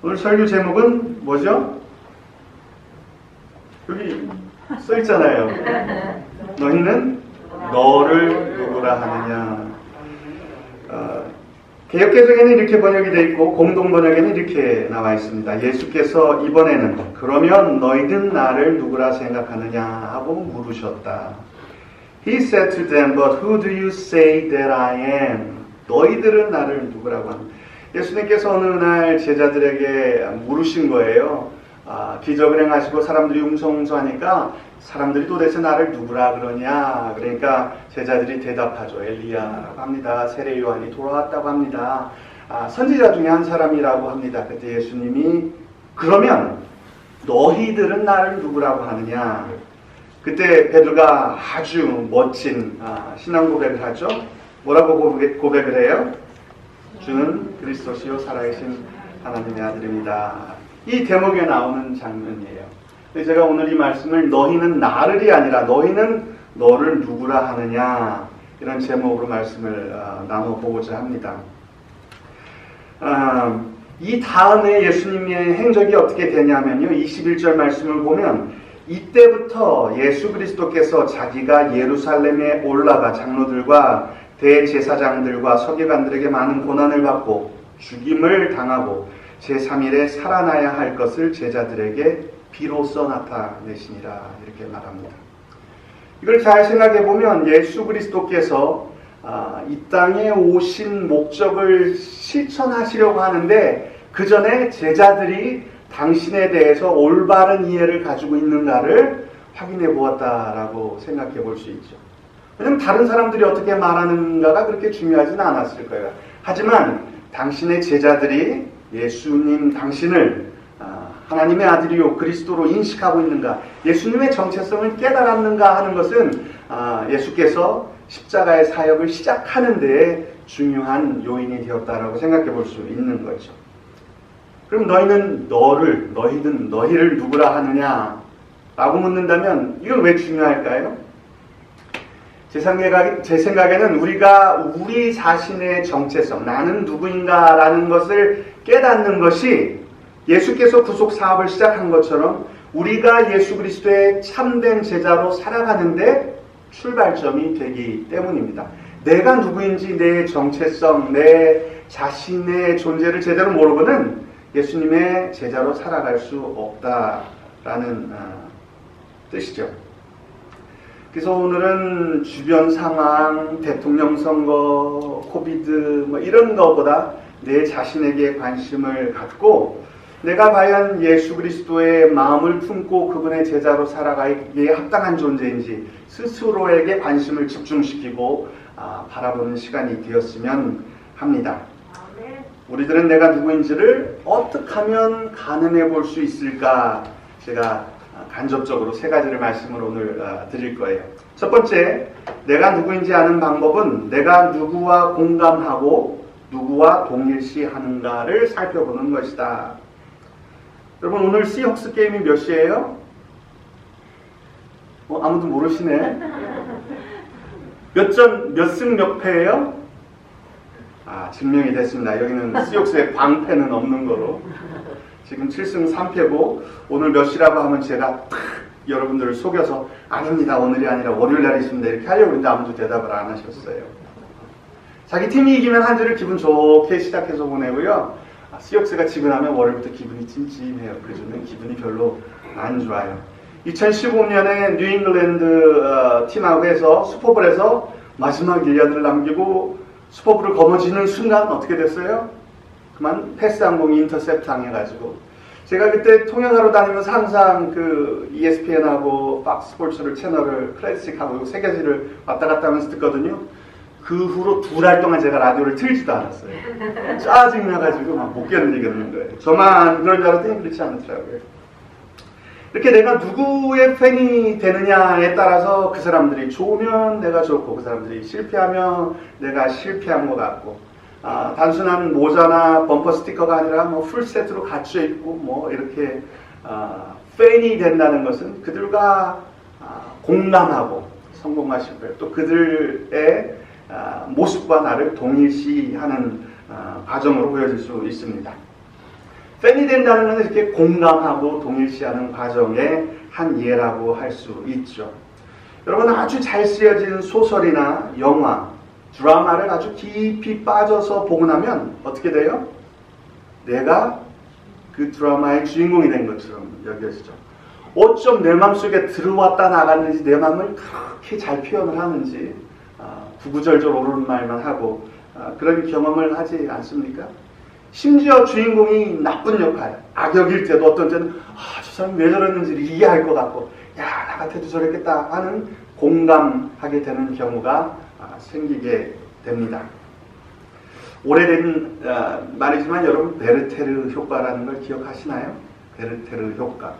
오늘 설교 제목은 뭐죠? 여기 써 있잖아요. 너희는 너를 누구라 하느냐. 개역개정에는 이렇게 번역이 되어 있고 공동 번역에는 이렇게 나와 있습니다. 예수께서 이번에는 그러면 너희는 나를 누구라 생각하느냐 하고 물으셨다. He said to them, but who do you say that I am? 너희들은 나를 누구라고 하느냐. 예수님께서 어느 날 제자들에게 물으신 거예요. 기적을 행하시고 사람들이 웅성웅성하니까 사람들이 도대체 나를 누구라 그러냐. 그러니까 제자들이 대답하죠. 엘리야라고 합니다. 세례 요한이 돌아왔다고 합니다. 선지자 중에 한 사람이라고 합니다. 그때 예수님이 그러면 너희들은 나를 누구라고 하느냐. 그때 베드로가 아주 멋진 신앙 고백을 하죠. 뭐라고 고백을 해요? 주는 그리스도시요 살아계신 하나님의 아들입니다. 이 대목에 나오는 장면이에요. 제가 오늘 이 말씀을 너희는 나를이 아니라 너희는 너를 누구라 하느냐 이런 제목으로 말씀을 나눠보고자 합니다. 이 다음에 예수님의 행적이 어떻게 되냐면요. 21절 말씀을 보면 이때부터 예수 그리스도께서 자기가 예루살렘에 올라가 장로들과 대제사장들과 서기관들에게 많은 고난을 받고 죽임을 당하고 제3일에 살아나야 할 것을 제자들에게 비로소 나타내시니라 이렇게 말합니다. 이걸 잘 생각해 보면 예수 그리스도께서 이 땅에 오신 목적을 실천하시려고 하는데 그 전에 제자들이 당신에 대해서 올바른 이해를 가지고 있는가를 확인해 보았다라고 생각해 볼 수 있죠. 왜냐하면 다른 사람들이 어떻게 말하는가가 그렇게 중요하진 않았을 거예요. 하지만 당신의 제자들이 예수님 당신을 하나님의 아들이요 그리스도로 인식하고 있는가, 예수님의 정체성을 깨달았는가 하는 것은 예수께서 십자가의 사역을 시작하는 데에 중요한 요인이 되었다라고 생각해 볼 수 있는 거죠. 그럼 너희는 너희를 누구라 하느냐 라고 묻는다면 이건 왜 중요할까요? 제 생각에는 우리가 우리 자신의 정체성, 나는 누구인가 라는 것을 깨닫는 것이 예수께서 구속 사업을 시작한 것처럼 우리가 예수 그리스도의 참된 제자로 살아가는데 출발점이 되기 때문입니다. 내가 누구인지 내 정체성, 내 자신의 존재를 제대로 모르고는 예수님의 제자로 살아갈 수 없다라는 뜻이죠. 그래서 오늘은 주변 상황, 대통령 선거, 코비드 이런 거보다 내 자신에게 관심을 갖고 내가 과연 예수 그리스도의 마음을 품고 그분의 제자로 살아가기에 합당한 존재인지 스스로에게 관심을 집중시키고 바라보는 시간이 되었으면 합니다. 우리들은 내가 누구인지를 어떻게 하면 가늠해 볼 수 있을까? 제가 간접적으로 세 가지를 말씀을 오늘 드릴 거예요. 첫 번째, 내가 누구인지 아는 방법은 내가 누구와 공감하고 누구와 동일시하는가를 살펴보는 것이다. 여러분 오늘 시혹스 게임이 몇 시예요? 아무도 모르시네. 몇 승 몇 패예요? 증명이 됐습니다. 여기는 시혹스의 광패는 없는 거로. 지금 7승 3패고 오늘 몇 시라고 하면 제가 여러분들을 속여서 아닙니다. 오늘이 아니라 월요일 날 있습니다. 이렇게 하려고 했는데 아무도 대답을 안 하셨어요. 자기 팀이 이기면 한 주를 기분 좋게 시작해서 보내고요. 시옥스가 지고 나면 월요일부터 기분이 찜찜해요. 그래서는 기분이 별로 안 좋아요. 2015년에 뉴잉글랜드 팀하고 해서 슈퍼볼에서 마지막 1야드를 남기고 슈퍼볼을 거머쥐는 순간 어떻게 됐어요? 그만 패스 한 공이 인터셉트 당해가지고 제가 그때 통역하러 다니면서 항상 그 ESPN하고 박스 스포츠를 채널을 클래식하고 세 가지를 왔다 갔다 하면서 듣거든요. 그 후로 2달 동안 제가 라디오를 틀지도 않았어요. 짜증나가지고 막 못 견디겠는 거예요. 저만 그런 줄 알았더니 그렇지 않더라고요. 이렇게 내가 누구의 팬이 되느냐에 따라서 그 사람들이 좋으면 내가 좋고 그 사람들이 실패하면 내가 실패한 것 같고 단순한 모자나 범퍼 스티커가 아니라 풀세트로 갖춰 있고 이렇게 팬이 된다는 것은 그들과 공감하고 성공과 실패 또 그들의 모습과 나를 동일시하는 과정으로 보여질 수 있습니다. 팬이 된다는 것은 이렇게 공감하고 동일시하는 과정의 한 예라고 할 수 있죠. 여러분, 아주 잘 쓰여진 소설이나 영화, 드라마를 아주 깊이 빠져서 보고 나면 어떻게 돼요? 내가 그 드라마의 주인공이 된 것처럼 여겨지죠. 어쩜 내 마음속에 들어왔다 나갔는지, 내 마음을 그렇게 잘 표현을 하는지, 구구절절 오르는 말만 하고 그런 경험을 하지 않습니까? 심지어 주인공이 나쁜 역할, 악역일 때도 어떤 때는 저 사람이 왜 저러는지를 이해할 것 같고, 야, 나 같아도 저랬겠다 하는 공감하게 되는 경우가 생기게 됩니다. 오래된 말이지만 여러분, 베르테르 효과라는 걸 기억하시나요? 베르테르 효과.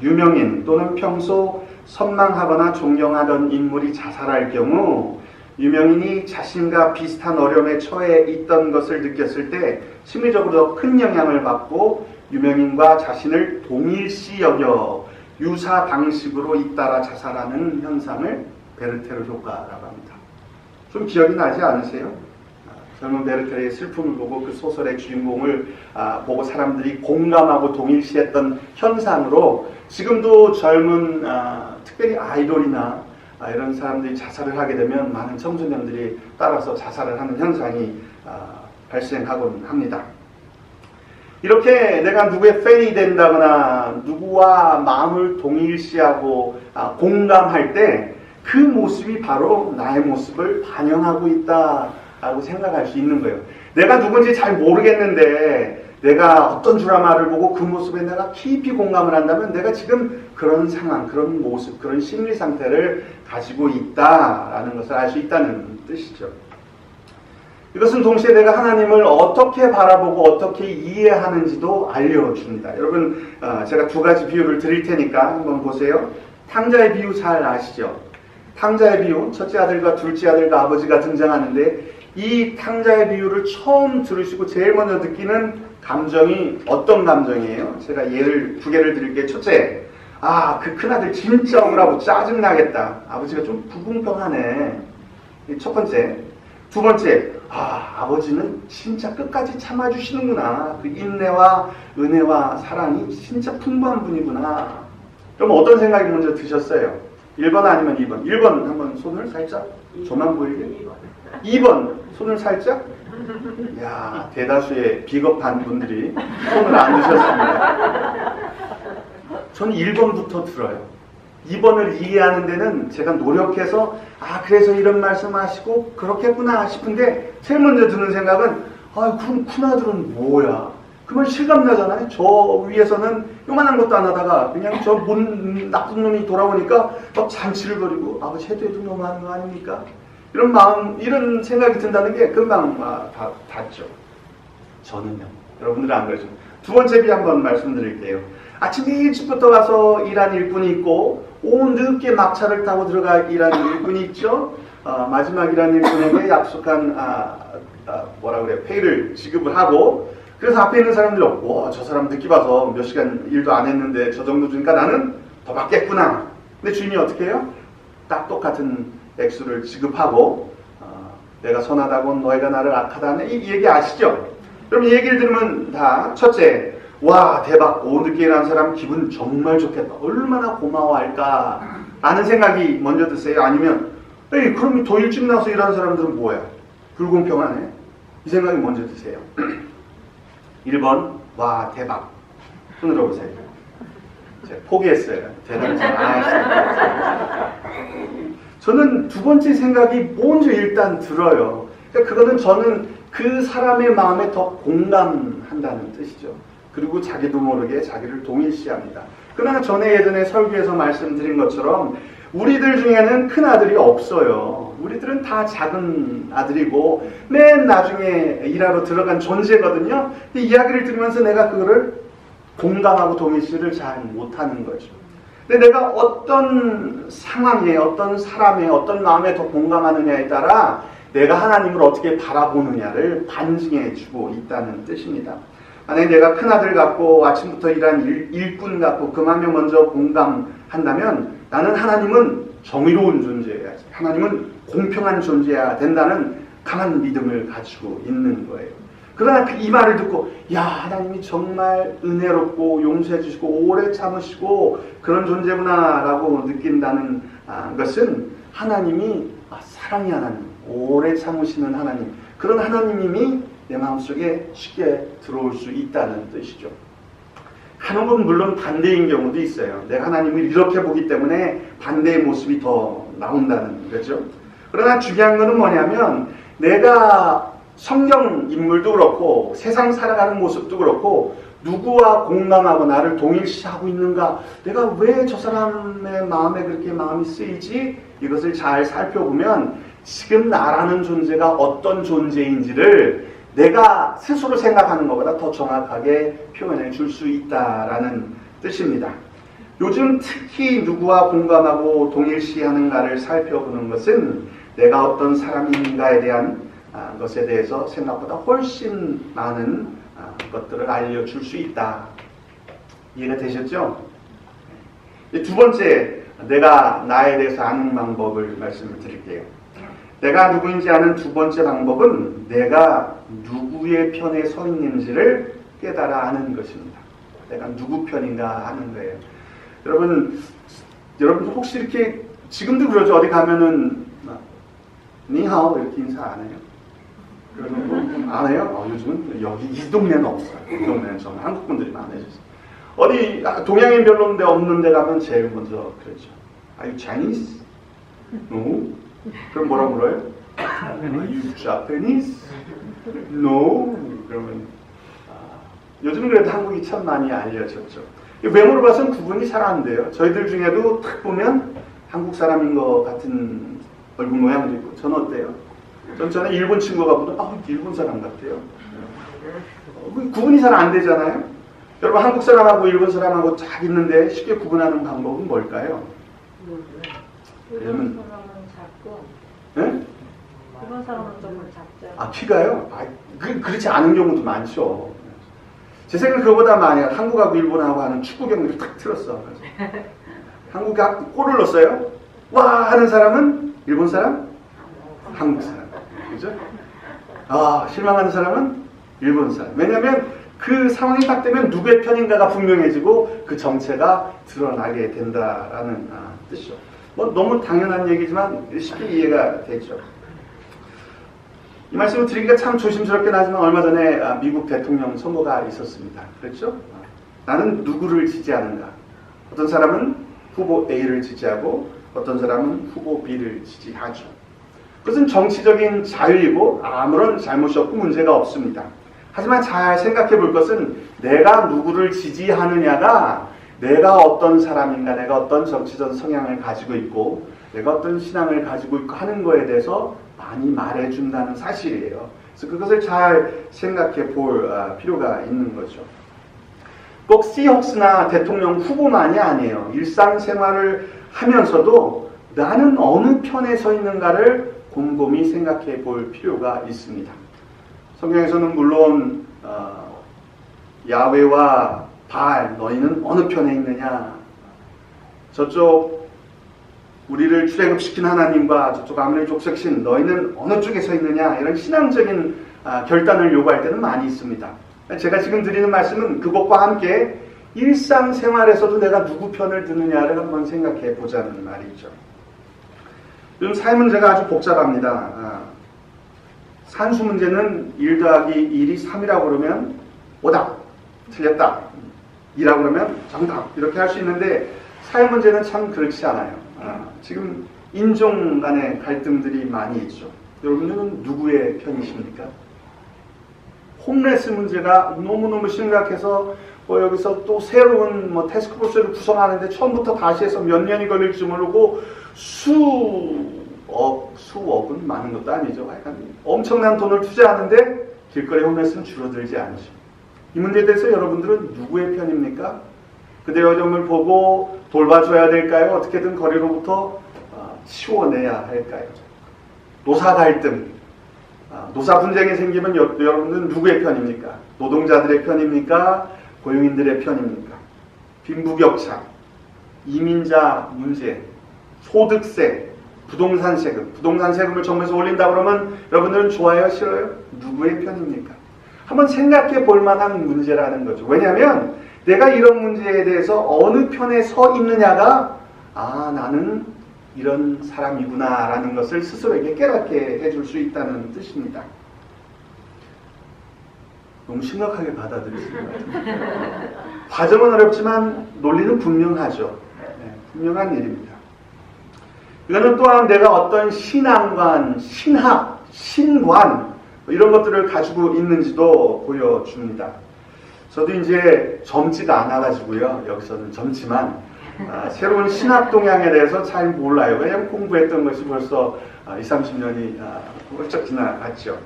유명인 또는 평소 선망하거나 존경하던 인물이 자살할 경우 유명인이 자신과 비슷한 어려움에 처해 있던 것을 느꼈을 때 심리적으로 더 큰 영향을 받고 유명인과 자신을 동일시 여겨 유사 방식으로 잇따라 자살하는 현상을 베르테르 효과라고 합니다. 좀 기억이 나지 않으세요? 젊은 베르테르의 슬픔을 보고 그 소설의 주인공을 보고 사람들이 공감하고 동일시했던 현상으로 지금도 젊은 특별히 아이돌이나 이런 사람들이 자살을 하게 되면 많은 청소년들이 따라서 자살을 하는 현상이 발생하곤 합니다. 이렇게 내가 누구의 팬이 된다거나 누구와 마음을 동일시하고 공감할 때 그 모습이 바로 나의 모습을 반영하고 있다라고 생각할 수 있는 거예요. 내가 누군지 잘 모르겠는데 내가 어떤 드라마를 보고 그 모습에 내가 깊이 공감을 한다면 내가 지금 그런 상황, 그런 모습, 그런 심리 상태를 가지고 있다라는 것을 알 수 있다는 뜻이죠. 이것은 동시에 내가 하나님을 어떻게 바라보고 어떻게 이해하는지도 알려줍니다. 여러분, 제가 두 가지 비유를 드릴 테니까 한번 보세요. 탕자의 비유 잘 아시죠? 탕자의 비유, 첫째 아들과 둘째 아들과 아버지가 등장하는데 이 탕자의 비유를 처음 들으시고 제일 먼저 느끼는 감정이 어떤 감정이에요? 제가 예를 두 개를 드릴게요. 첫째, 그 큰아들 진짜 억울하고 짜증나겠다. 아버지가 좀 불공평하네. 첫 번째. 두 번째, 아버지는 진짜 끝까지 참아주시는구나. 그 인내와 은혜와 사랑이 진짜 풍부한 분이구나. 그럼 어떤 생각이 먼저 드셨어요? 1번 아니면 2번? 1번 한번 손을 살짝 저만 보이게. 2번 손을 살짝. 야, 대다수의 비겁한 분들이 손을 안 드셨습니다. 저는 1번부터 들어요. 2번을 이해하는 데는 제가 노력해서 그래서 이런 말씀하시고 그렇겠구나 싶은데 제일 먼저 드는 생각은 그럼 큰아들은 뭐야? 그러면 실감나잖아요. 저 위에서는 요만한 것도 안 하다가 그냥 저 나쁜 놈이 돌아오니까 막 잔치를 벌이고 아버지 해도 너무하는 거 아닙니까? 이런 마음, 이런 생각이 든다는 게 금방 닿죠. 저는요. 여러분들은 안 그러죠. 두 번째 비 한번 말씀드릴게요. 아침 일찍부터 가서 일한 일꾼이 있고 오후 늦게 막차를 타고 들어가 일한 일꾼이 있죠. 마지막 일한 일꾼에게 약속한 페이를 지급을 하고 그래서 앞에 있는 사람들이 저 사람 늦게 봐서 몇 시간 일도 안 했는데 저 정도 주니까 나는 더 받겠구나. 근데 주인이 어떻게 해요? 딱 똑같은 액수를 지급하고 내가 선하다고 너희가 나를 악하다. 이 얘기 아시죠? 그럼 이 얘기를 들으면 다 첫째, 와 대박, 오후 늦게 일하는 사람 기분 정말 좋겠다. 얼마나 고마워할까 라는 생각이 먼저 드세요? 아니면 그럼 더 일찍 나와서 일하는 사람들은 뭐야? 불공평하네. 이 생각이 먼저 드세요. 1번, 와 대박. 손 들어보세요. 제가 포기했어요. 대답을 잘 안 하시니까. 저는 두 번째 생각이 먼저 일단 들어요. 그러니까 그거는 저는 그 사람의 마음에 더 공감한다는 뜻이죠. 그리고 자기도 모르게 자기를 동일시합니다. 그러나 전에 예전에 설교에서 말씀드린 것처럼 우리들 중에는 큰 아들이 없어요. 우리들은 다 작은 아들이고 맨 나중에 일하러 들어간 존재거든요. 이 이야기를 들으면서 내가 그거를 공감하고 동일시를 잘 못하는 거죠. 근데 내가 어떤 상황에, 어떤 사람에, 어떤 마음에 더 공감하느냐에 따라 내가 하나님을 어떻게 바라보느냐를 반증해 주고 있다는 뜻입니다. 만약에 내가 큰아들 같고 아침부터 일한 일꾼 같고 그 마음에 먼저 공감한다면 나는 하나님은 정의로운 존재야, 하나님은 공평한 존재야 된다는 강한 믿음을 가지고 있는 거예요. 그러나 이 말을 듣고 야, 하나님이 정말 은혜롭고 용서해 주시고 오래 참으시고 그런 존재구나 라고 느낀다는 것은 하나님이 사랑의 하나님, 오래 참으시는 하나님, 그런 하나님이 내 마음속에 쉽게 들어올 수 있다는 뜻이죠. 한국은 물론 반대인 경우도 있어요. 내가 하나님을 이렇게 보기 때문에 반대의 모습이 더 나온다는 거죠. 그러나 중요한 것은 뭐냐면 내가 성경 인물도 그렇고 세상 살아가는 모습도 그렇고 누구와 공감하고 나를 동일시하고 있는가, 내가 왜 저 사람의 마음에 그렇게 마음이 쓰이지, 이것을 잘 살펴보면 지금 나라는 존재가 어떤 존재인지를 내가 스스로 생각하는 것보다 더 정확하게 표현해 줄 수 있다라는 뜻입니다. 요즘 특히 누구와 공감하고 동일시하는가를 살펴보는 것은 내가 어떤 사람인가에 대한 것에 대해서 생각보다 훨씬 많은 것들을 알려줄 수 있다. 이해가 되셨죠? 두 번째, 내가 나에 대해서 아는 방법을 말씀을 드릴게요. 내가 누구인지 아는 두 번째 방법은 내가 누구의 편에 서 있는지를 깨달아 아는 것입니다. 내가 누구 편인가 하는 거예요. 여러분 혹시 이렇게 지금도 그러죠? 어디 가면은 니하오 이렇게 인사 안 해요? 그러면 안 해요? 요즘은 여기 이 동네는 없어요. 이 동네는 저는 한국 분들이 많아졌어요. 어디 동양인 별로인데 없는 데 가면 제일 먼저 그러죠. Are you Chinese? No. 그럼 뭐라 물어요? Are you Japanese? No. 그러면 요즘은 그래도 한국이 참 많이 알려졌죠. 외모로 봐서는 구분이 잘 안 돼요. 저희들 중에도 딱 보면 한국 사람인 것 같은 얼굴 모양도 있고. 저는 어때요? 전에 일본 친구가 보면 일본 사람 같아요. 구분이 잘 안 되잖아요. 여러분 한국 사람하고 일본 사람하고 딱 있는데 쉽게 구분하는 방법은 뭘까요? 일본 사람은 작고, 네? 일본 사람은 조금 작죠. 키가요? 그렇지 않은 경우도 많죠. 제 생각은 그거보다 많아요. 한국하고 일본하고 하는 축구 경기를 탁 틀었어. 한국이 골을 넣었어요. 와 하는 사람은 일본 사람, 한국 사람. 그죠? 실망하는 사람은 일본 사람. 왜냐하면 그 상황이 딱 되면 누구의 편인가가 분명해지고 그 정체가 드러나게 된다라는 뜻이죠. 너무 당연한 얘기지만 쉽게 이해가 되죠. 이 말씀을 드리기가 참 조심스럽긴 하지만 얼마 전에 미국 대통령 선거가 있었습니다. 그렇죠? 나는 누구를 지지하는가? 어떤 사람은 후보 A를 지지하고 어떤 사람은 후보 B를 지지하죠. 그것은 정치적인 자유이고 아무런 잘못이 없고 문제가 없습니다. 하지만 잘 생각해 볼 것은 내가 누구를 지지하느냐가 내가 어떤 사람인가, 내가 어떤 정치적 성향을 가지고 있고 내가 어떤 신앙을 가지고 있고 하는 거에 대해서 많이 말해준다는 사실이에요. 그래서 그것을 잘 생각해 볼 필요가 있는 거죠. 꼭 시혹스나 대통령 후보만이 아니에요. 일상생활을 하면서도 나는 어느 편에 서 있는가를 곰곰이 생각해 볼 필요가 있습니다. 성경에서는 물론 야훼와 바알 너희는 어느 편에 있느냐, 저쪽 우리를 출애굽시킨 하나님과 저쪽 아므리 족속신 너희는 어느 쪽에 서 있느냐, 이런 신앙적인 결단을 요구할 때는 많이 있습니다. 제가 지금 드리는 말씀은 그것과 함께 일상생활에서도 내가 누구 편을 드느냐를 한번 생각해 보자는 말이죠. 요즘 사회 문제가 아주 복잡합니다. 산수 문제는 1 더하기 1이 3이라고 그러면 오답, 틀렸다. 2라고 그러면 정답, 이렇게 할 수 있는데 사회 문제는 참 그렇지 않아요. 지금 인종 간의 갈등들이 많이 있죠. 여러분들은 누구의 편이십니까? 홈레스 문제가 너무너무 심각해서 여기서 또 새로운 태스크포스를 구성하는데 처음부터 다시 해서 몇 년이 걸릴지 모르고 수억은 많은 것도 아니죠. 약간 엄청난 돈을 투자하는데 길거리 홈레스는 줄어들지 않죠. 이 문제에 대해서 여러분들은 누구의 편입니까? 그들의 어려움을 보고 돌봐줘야 될까요? 어떻게든 거리로부터 치워내야 할까요? 노사 갈등, 노사 분쟁이 생기면 여러분들은 누구의 편입니까? 노동자들의 편입니까? 고용인들의 편입니까? 빈부격차, 이민자 문제, 소득세, 부동산 세금, 부동산 세금을 정부에서 올린다 그러면 여러분들은 좋아요, 싫어요? 누구의 편입니까? 한번 생각해 볼 만한 문제라는 거죠. 왜냐하면 내가 이런 문제에 대해서 어느 편에 서 있느냐가 나는 이런 사람이구나 라는 것을 스스로에게 깨닫게 해줄 수 있다는 뜻입니다. 너무 심각하게 받아들이시는 것 같아요. 과정은 어렵지만 논리는 분명하죠. 네, 분명한 일입니다. 이거는 또한 내가 어떤 신앙관, 신학, 신관 이런 것들을 가지고 있는지도 보여줍니다. 저도 이제 젊지가 않아가지고요. 여기서는 젊지만 새로운 신학 동향에 대해서 잘 몰라요. 왜냐하면 공부했던 것이 벌써 20, 30년이 훌쩍 지나갔죠.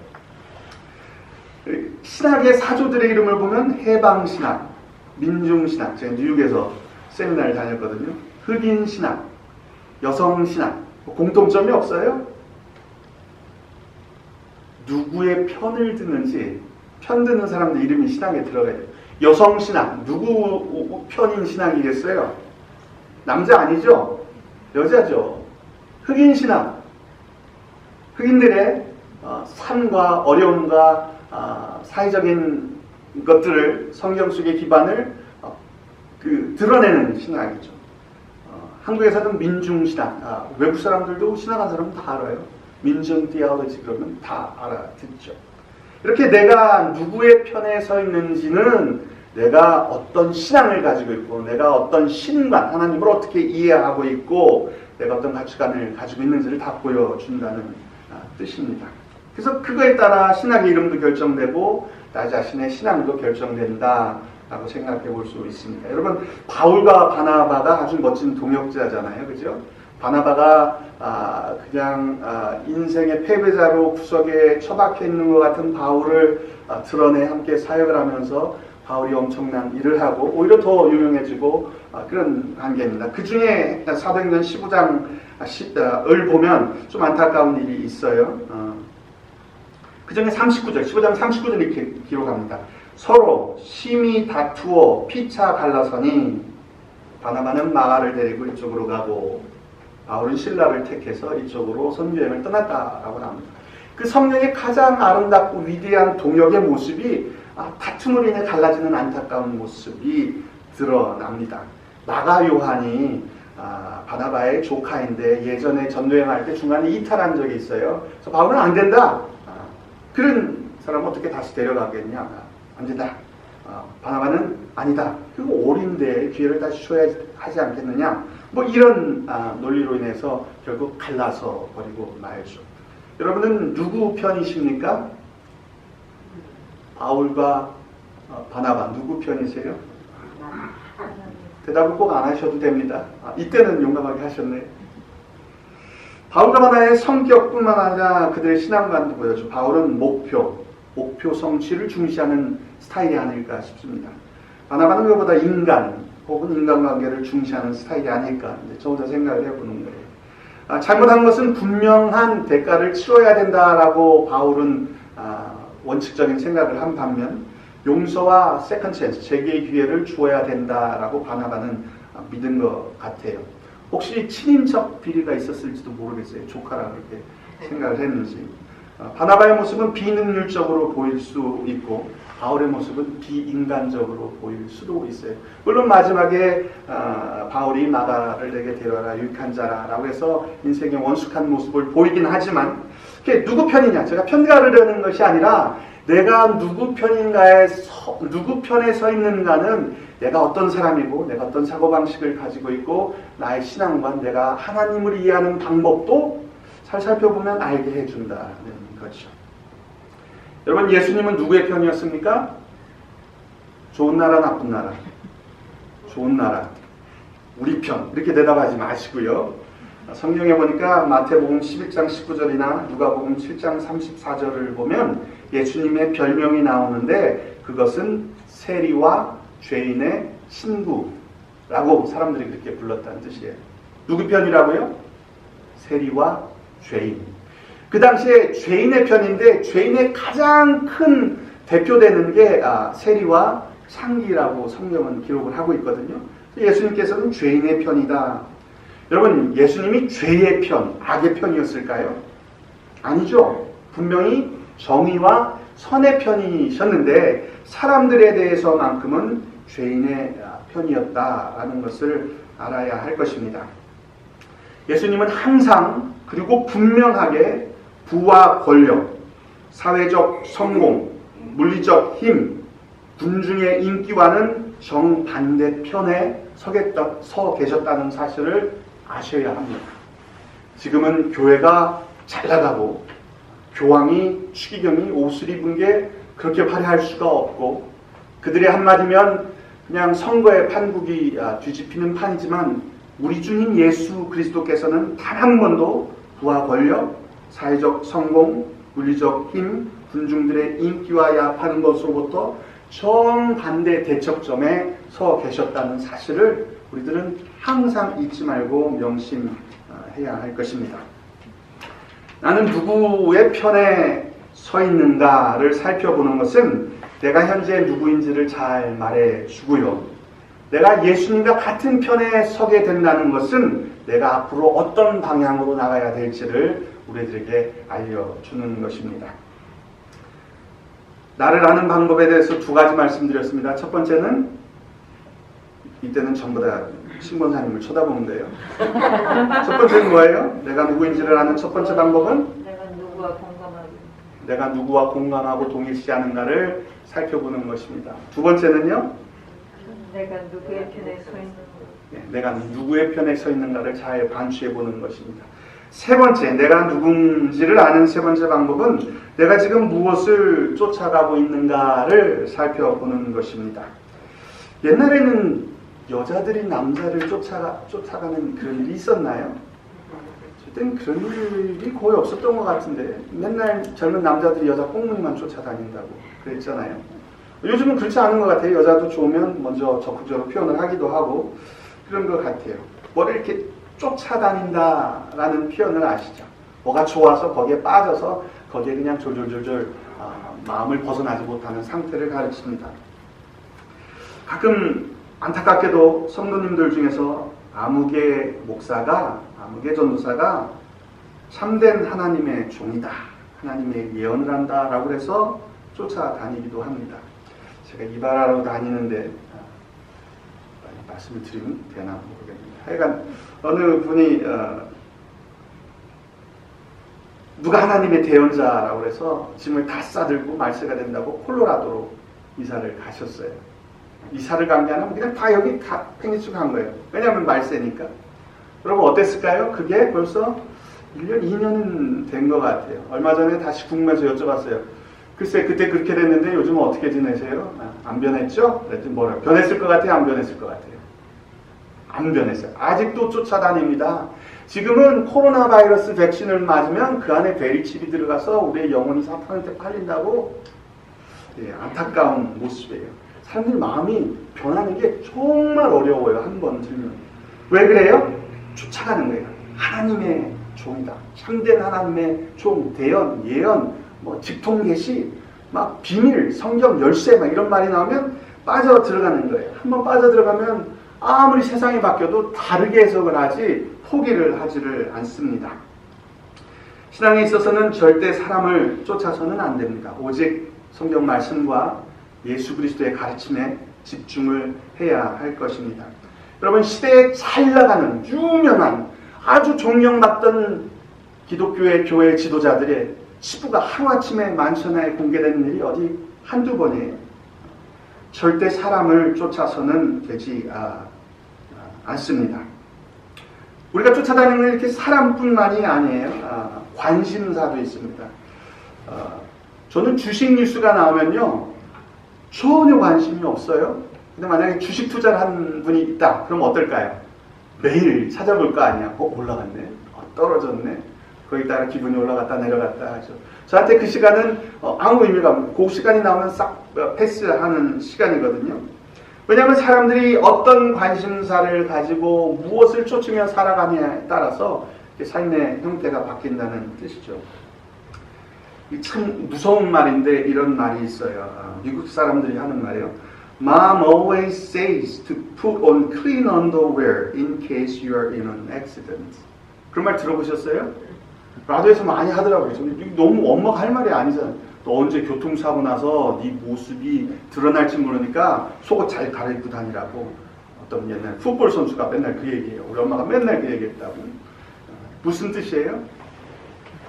신학의 사조들의 이름을 보면 해방신학, 민중신학, 제가 뉴욕에서 세미나를 다녔거든요. 흑인신학, 여성신학, 공통점이 없어요? 누구의 편을 드는지 편 드는 사람들 이름이 신학에 들어가야 돼요. 여성신학, 누구 편인 신학이겠어요? 남자 아니죠? 여자죠. 흑인신학, 흑인들의 삶과 어려움과 사회적인 것들을 성경 속의 기반을 드러내는 신학이죠. 한국에서는 민중신학, 외국 사람들도 신학한 사람은 다 알아요. 민중 디아올로지 그러면 다 알아듣죠. 이렇게 내가 누구의 편에 서 있는지는 내가 어떤 신앙을 가지고 있고 내가 어떤 신관, 하나님을 어떻게 이해하고 있고 내가 어떤 가치관을 가지고 있는지를 다 보여준다는 뜻입니다. 그래서 그거에 따라 신학의 이름도 결정되고 나 자신의 신앙도 결정된다 라고 생각해 볼 수 있습니다. 여러분, 바울과 바나바가 아주 멋진 동역자잖아요. 그죠? 바나바가 그냥 인생의 패배자로 구석에 처박혀 있는 것 같은 바울을 드러내 함께 사역을 하면서 바울이 엄청난 일을 하고 오히려 더 유명해지고 그런 관계입니다. 그 중에 사도행전 15장을 보면 좀 안타까운 일이 있어요. 그 중에 39절, 15장 39절 이렇게 기록합니다. 서로 심히 다투어 피차 갈라서니 바나바는 마가를 데리고 이쪽으로 가고 바울은 실라를 택해서 이쪽으로 선교여행을 떠났다라고 합니다. 그 성령의 가장 아름답고 위대한 동역의 모습이 다툼으로 인해 갈라지는 안타까운 모습이 드러납니다. 마가 요한이 바나바의 조카인데 예전에 전도여행할 때 중간에 이탈한 적이 있어요. 그래서 바울은 안 된다. 그런 사람 어떻게 다시 데려가겠냐? 안 된다. 바나바는 아니다. 그리고 올인데 기회를 다시 줘야 하지 않겠느냐? 뭐 이런 논리로 인해서 결국 갈라서 버리고 말죠. 여러분은 누구 편이십니까? 바울과 바나바 누구 편이세요? 대답을 꼭 안 하셔도 됩니다. 이때는 용감하게 하셨네. 바울과 바나바의 성격뿐만 아니라 그들의 신앙관도 보여줘. 바울은 목표 성취를 중시하는 스타일이 아닐까 싶습니다. 바나바는 그보다 인간 혹은 인간관계를 중시하는 스타일이 아닐까 저 혼자 생각을 해보는 거예요. 잘못한 것은 분명한 대가를 치러야 된다라고 바울은 원칙적인 생각을 한 반면 용서와 세컨 찬스, 재기의 기회를 주어야 된다라고 바나바는 믿은 것 같아요. 혹시 친인척 비리가 있었을지도 모르겠어요. 조카라 그렇게 생각을 했는지. 바나바의 모습은 비능률적으로 보일 수 있고 바울의 모습은 비인간적으로 보일 수도 있어요. 물론 마지막에 바울이 마가를 내게 데려와라 유익한 자라라고 해서 인생의 원숙한 모습을 보이긴 하지만 그게 누구 편이냐, 제가 편가르려는 것이 아니라 내가 누구 편인가에 누구 편에 서 있는가는 내가 어떤 사람이고 내가 어떤 사고방식을 가지고 있고 나의 신앙관, 내가 하나님을 이해하는 방법도 잘 살펴보면 알게 해준다는 거죠. 여러분, 예수님은 누구의 편이었습니까? 좋은 나라, 나쁜 나라? 좋은 나라, 우리 편, 이렇게 대답하지 마시고요. 성경에 보니까 마태복음 11장 19절이나 누가복음 7장 34절을 보면 예수님의 별명이 나오는데 그것은 세리와 죄인의 친구라고 사람들이 그렇게 불렀다는 뜻이에요. 누구 편이라고요? 세리와 죄인. 그 당시에 죄인의 편인데 죄인의 가장 큰 대표되는 게 세리와 창기라고 성경은 기록을 하고 있거든요. 예수님께서는 죄인의 편이다. 여러분, 예수님이 죄의 편, 악의 편이었을까요? 아니죠. 분명히 정의와 선의 편이셨는데 사람들에 대해서만큼은 죄인의 편이었다라는 것을 알아야 할 것입니다. 예수님은 항상 그리고 분명하게 부와 권력, 사회적 성공, 물리적 힘, 군중의 인기와는 정반대 편에 서 계셨다는 사실을 아셔야 합니다. 지금은 교회가 잘 나가고 교황이 추기경이 옷을 입은 게 그렇게 화려할 수가 없고 그들의 한마디면 그냥 선거의 판국이 뒤집히는 판이지만 우리 주님 예수 그리스도께서는 단 한 번도 부와 권력, 사회적 성공, 물리적 힘, 군중들의 인기와 야합하는 것으로부터 정반대 대척점에 서 계셨다는 사실을 우리들은 항상 잊지 말고 명심해야 할 것입니다. 나는 누구의 편에 서 있는가를 살펴보는 것은 내가 현재 누구인지를 잘 말해주고요. 내가 예수님과 같은 편에 서게 된다는 것은 내가 앞으로 어떤 방향으로 나가야 될지를 우리들에게 알려주는 것입니다. 나를 아는 방법에 대해서 두 가지 말씀드렸습니다. 첫 번째는 이때는 전부 다 신권사님을 쳐다보면 돼요. 첫 번째는 뭐예요? 내가 누구인지를 아는 첫 번째 방법은 내가 누구와 공감하고 동일시하는가를 살펴보는 것입니다. 두 번째는요? 내가 누구의 편에 서 있는 내가 누구의 편에 서 있는가를 잘 반추해 보는 것입니다. 세 번째, 내가 누군지를 아는 세 번째 방법은 내가 지금 무엇을 쫓아가고 있는가를 살펴보는 것입니다. 옛날에는 여자들이 남자를 쫓아가는 그런 일이 있었나요? 그때는 그런 일이 거의 없었던 것 같은데 맨날 젊은 남자들이 여자 꽁무니만 쫓아다닌다고 그랬잖아요. 요즘은 그렇지 않은 것 같아요. 여자도 좋으면 먼저 적극적으로 표현을 하기도 하고 그런 것 같아요. 뭐를 이렇게 쫓아다닌다라는 표현을 아시죠? 뭐가 좋아서 거기에 빠져서 거기에 그냥 졸졸졸졸 마음을 벗어나지 못하는 상태를 가르칩니다. 가끔 안타깝게도 성도님들 중에서 아무개 목사가, 아무개 전도사가 참된 하나님의 종이다, 하나님의 예언을 한다 라고 해서 쫓아다니기도 합니다. 제가 이발하러 다니는데 말씀을 드리면 되나 모르겠네요. 하여간 어느 분이 누가 하나님의 대언자라고 해서 짐을 다 싸들고 말세가 된다고 콜로라도로 이사를 가셨어요. 이사를 간 게 아니라 그냥 다 여기 팽이축 한 거예요. 왜냐하면 말세니까. 여러분 어땠을까요? 그게 벌써 1년, 2년은 된 것 같아요. 얼마 전에 다시 궁금해서 여쭤봤어요. 글쎄 그때 그렇게 됐는데 요즘은 어떻게 지내세요? 안 변했죠? 그랬더니 뭐라 변했을 것 같아요? 안 변했을 것 같아요? 안 변했어요. 아직도 쫓아다닙니다. 지금은 코로나 바이러스 백신을 맞으면 그 안에 베리칩이 들어가서 우리의 영혼이 사탄한테 팔린다고 안타까운 모습이에요. 사람들 마음이 변하는 게 정말 어려워요. 한 번 들면. 왜 그래요? 쫓아가는 거예요. 하나님의 종이다. 참된 하나님의 종, 대언, 예언, 직통계시, 막 비밀, 성경 열쇠 막 이런 말이 나오면 빠져 들어가는 거예요. 한번 빠져 들어가면 아무리 세상이 바뀌어도 다르게 해석을 하지 포기를 하지를 않습니다. 신앙에 있어서는 절대 사람을 쫓아서는 안 됩니다. 오직 성경 말씀과 예수 그리스도의 가르침에 집중을 해야 할 것입니다. 여러분 시대에 잘 나가는 유명한 아주 존경받던 기독교의 교회 지도자들의 치부가 하루아침에 만천하에 공개되는 일이 어디 한두 번이에요. 절대 사람을 쫓아서는 되지 않습니다. 우리가 쫓아다니는 이렇게 사람뿐만이 아니에요. 관심사도 있습니다. 저는 주식 뉴스가 나오면요 전혀 관심이 없어요. 근데 만약에 주식 투자를 한 분이 있다 그럼 어떨까요? 매일 찾아볼 거 아니야. 올라갔네, 떨어졌네, 거기에 따라 기분이 올라갔다 내려갔다 하죠. 저한테 그 시간은 아무 의미가 없는, 그 시간이 나오면 싹 패스하는 시간이거든요. 왜냐하면 사람들이 어떤 관심사를 가지고 무엇을 쫓으며 살아가느냐에 따라서 삶의 형태가 바뀐다는 뜻이죠. 참 무서운 말인데 이런 말이 있어요. 미국 사람들이 하는 말이에요. Mom always says to put on clean underwear in case you are in an accident. 그런 말 들어보셨어요? 라디오에서 많이 하더라고요. 너무 엄마가 할 말이 아니잖아요. 또 언제 교통사고 나서 네 모습이 드러날지 모르니까 속옷 잘 갈아입고 다니라고 어떤 옛날 풋볼 선수가 맨날 그 얘기해요. 우리 엄마가 맨날 그 얘기했다고. 무슨 뜻이에요?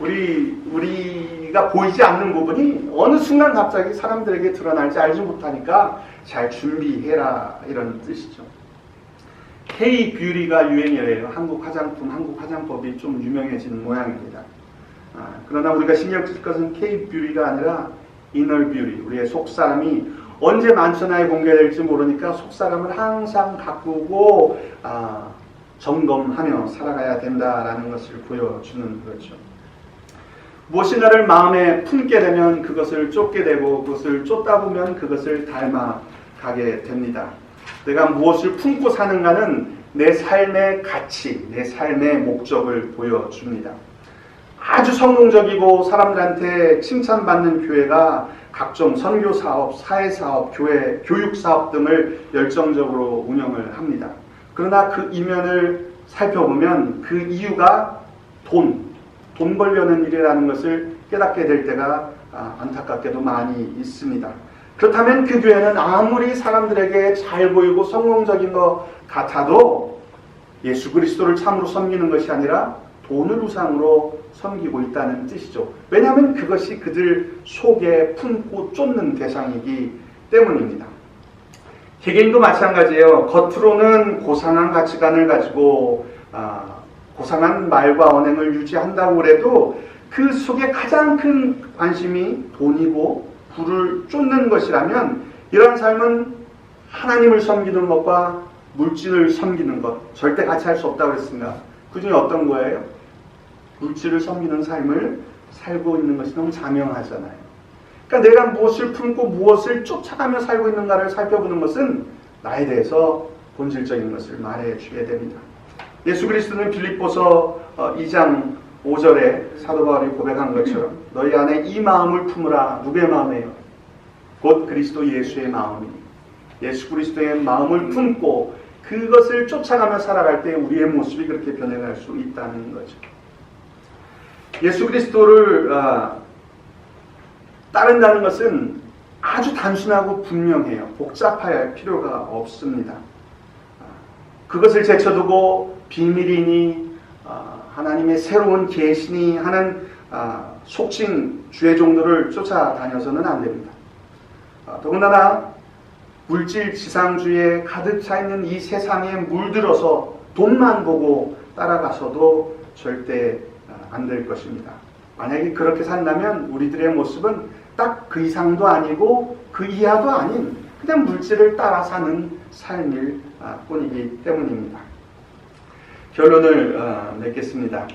우리가 보이지 않는 부분이 어느 순간 갑자기 사람들에게 드러날지 알지 못하니까 잘 준비해라, 이런 뜻이죠. K-뷰티가 유행이래요. 한국 화장품, 한국 화장법이 좀 유명해진 모양입니다. 그러나 우리가 신경 쓸 것은 K-뷰티가 아니라 inner beauty, 우리의 속사람이 언제 만천하에 공개될지 모르니까 속사람을 항상 가꾸고 점검하며 살아가야 된다라는 것을 보여주는 거죠. 무엇인가를 마음에 품게 되면 그것을 쫓게 되고, 그것을 쫓다 보면 그것을 닮아가게 됩니다. 내가 무엇을 품고 사는가는 내 삶의 가치, 내 삶의 목적을 보여줍니다. 아주 성공적이고 사람들한테 칭찬받는 교회가 각종 선교사업, 사회사업, 교회, 교육사업 등을 열정적으로 운영을 합니다. 그러나 그 이면을 살펴보면 그 이유가 돈 벌려는 일이라는 것을 깨닫게 될 때가 안타깝게도 많이 있습니다. 그렇다면 그 교회는 아무리 사람들에게 잘 보이고 성공적인 것 같아도 예수 그리스도를 참으로 섬기는 것이 아니라 돈을 우상으로 섬기고 있다는 뜻이죠. 왜냐하면 그것이 그들 속에 품고 쫓는 대상이기 때문입니다. 개개인도 마찬가지예요. 겉으로는 고상한 가치관을 가지고 고상한 말과 언행을 유지한다고 해도 그 속에 가장 큰 관심이 돈이고 부를 쫓는 것이라면, 이러한 삶은 하나님을 섬기는 것과 물질을 섬기는 것 절대 같이 할 수 없다고 그랬습니다. 그 중에 어떤 거예요? 물질을 섬기는 삶을 살고 있는 것이 너무 자명하잖아요. 그러니까 내가 무엇을 품고 무엇을 쫓아가며 살고 있는가를 살펴보는 것은 나에 대해서 본질적인 것을 말해주게 됩니다. 예수 그리스도는 빌립보서 2장 5절에 사도 바울이 고백한 것처럼 너희 안에 이 마음을 품으라. 누구의 마음이에요? 곧 그리스도 예수의 마음이니, 예수 그리스도의 마음을 품고 그것을 쫓아가며 살아갈 때 우리의 모습이 그렇게 변해갈 수 있다는 거죠. 예수 그리스도를 따른다는 것은 아주 단순하고 분명해요. 복잡할 필요가 없습니다. 그것을 제쳐두고 비밀이니 하나님의 새로운 계시니 하는 속칭 주의 종들을 쫓아다녀서는 안 됩니다. 더군다나 물질 지상주의에 가득 차 있는 이 세상에 물들어서 돈만 보고 따라가서도 절대 안 될 것입니다. 만약에 그렇게 산다면 우리들의 모습은 딱 그 이상도 아니고 그 이하도 아닌 그냥 물질을 따라 사는 삶일 뿐이기 때문입니다. 결론을 맺겠습니다.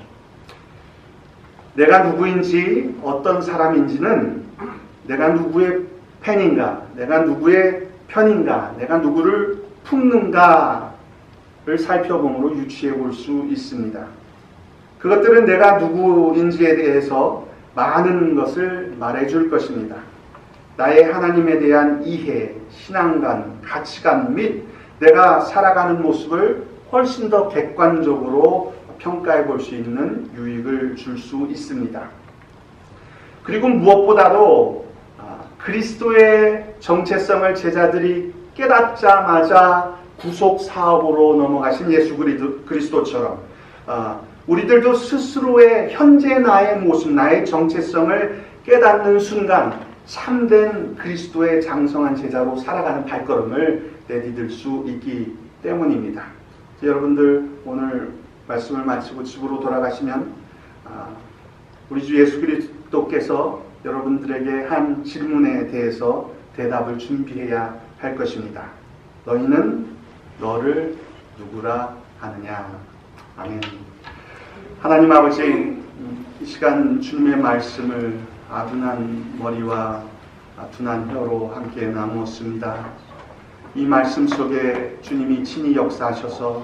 내가 누구인지, 어떤 사람인지는 내가 누구의 팬인가, 내가 누구의 편인가, 내가 누구를 품는가를 살펴봄으로 유추해 볼 수 있습니다. 그것들은 내가 누구인지에 대해서 많은 것을 말해줄 것입니다. 나의 하나님에 대한 이해, 신앙관, 가치관 및 내가 살아가는 모습을 훨씬 더 객관적으로 평가해 볼 수 있는 유익을 줄 수 있습니다. 그리고 무엇보다도 그리스도의 정체성을 제자들이 깨닫자마자 구속 사업으로 넘어가신 예수 그리스도처럼 우리들도 스스로의 현재 나의 모습, 나의 정체성을 깨닫는 순간 참된 그리스도의 장성한 제자로 살아가는 발걸음을 내디딜 수 있기 때문입니다. 여러분들 오늘 말씀을 마치고 집으로 돌아가시면 우리 주 예수 그리스도께서 여러분들에게 한 질문에 대해서 대답을 준비해야 할 것입니다. 너희는 너를 누구라 하느냐? 아멘. 하나님 아버지, 이 시간 주님의 말씀을 아둔한 머리와 둔한 혀로 함께 나누었습니다. 이 말씀 속에 주님이 친히 역사하셔서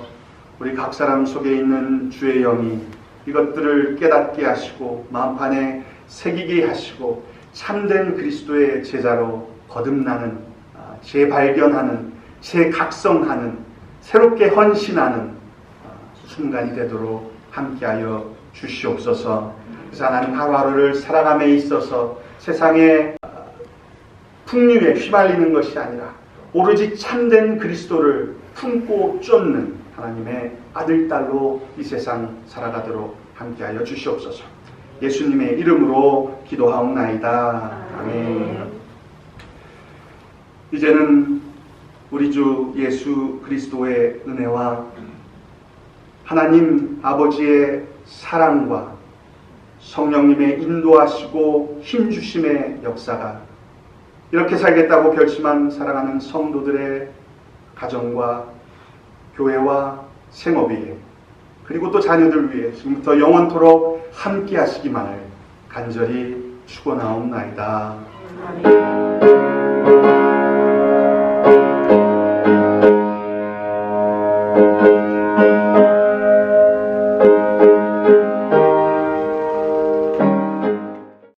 우리 각 사람 속에 있는 주의 영이 이것들을 깨닫게 하시고 마음판에 새기게 하시고 참된 그리스도의 제자로 거듭나는, 재발견하는, 재각성하는, 새롭게 헌신하는 순간이 되도록 함께하여 주시옵소서. 그래서 하나님 하루하루를 살아감에 있어서 세상의 풍류에 휘말리는 것이 아니라 오로지 참된 그리스도를 품고 쫓는 하나님의 아들, 딸로 이 세상 살아가도록 함께하여 주시옵소서. 예수님의 이름으로 기도하옵나이다. 아멘. 이제는 우리 주 예수 그리스도의 은혜와 하나님 아버지의 사랑과 성령님의 인도하시고 힘주심의 역사가 이렇게 살겠다고 결심한 사랑하는 성도들의 가정과 교회와 생업 위에 그리고 또 자녀들 위해 지금부터 영원토록 함께 하시기만을 간절히 축원하옵나이다. 아멘.